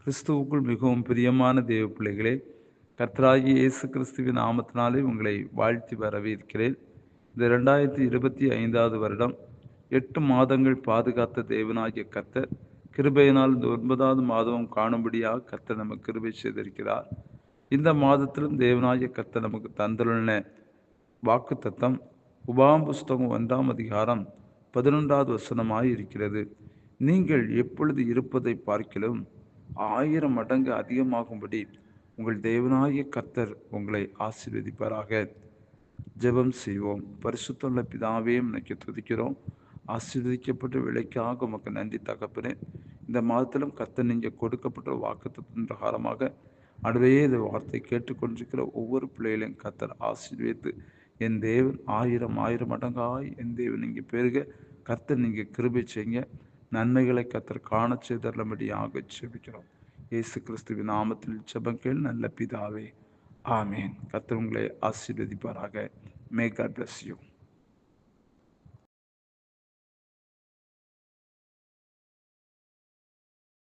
கிறிஸ்துவுக்குள் மிகவும் பிரியமான தேவ பிள்ளைகளே, கர்த்தராகிய இயேசு கிறிஸ்துவின் நாமத்தினாலே உங்களை வாழ்த்தி வரவேற்கிறேன். இந்த 2025வது வருடம் 8 மாதங்கள் பாதுகாத்த தேவனாகிய கர்த்தர் கிருபையினால் இந்த 9வது மாதமும் காணும்படியாக கர்த்தர் நமக்கு கிருபை செய்திருக்கிறார். இந்த மாதத்திலும் தேவனாகிய கர்த்தர் நமக்கு தந்துள்ள வாக்கு தத்தம் உபாகமம் புஸ்தகம் 1ஆம் அதிகாரம் 11வது வசனமாய் இருக்கிறது. நீங்கள் எப்பொழுது இருப்பதை பார்க்கிலும் 1000 மடங்கு அதிகமாகும்படி உங்கள் தேவனாகிய கர்த்தர் உங்களை ஆசீர்வதிப்பாராக. ஜெபம் செய்வோம். பரிசுத்தமுள்ள பிதாவே, உமக்கு துதிக்கிறோம். ஆசீர்வதிக்கப்பட்ட விலைக்காக உமக்கு நன்றி தகப்பனே. இந்த மாதத்திலும் கர்த்தர் நீங்கள் கொடுக்கப்பட்ட வாக்குத்தத்தத்தின் பிரகாரமாக அடுவே இந்த வார்த்தை கேட்டுக்கொண்டிருக்கிற ஒவ்வொரு பிள்ளைகளையும் கர்த்தர் ஆசீர்வதித்து என் தேவன் 1000 மடங்காய் என் தேவன் நீங்கள் பெருக கர்த்தர் நீங்கள் கிருபை செய்யுங்க. நன்மைகளை கர்த்தர் காண செய்தருளும்படியாக ஜெபிக்கிறோம். இயேசு கிறிஸ்துவின் நாமத்தில் ஜெபம் கேள் நல்ல பிதாவே, ஆமேன். கர்த்தர் உங்களை ஆசீர்வதிப்பாராக. May God bless you.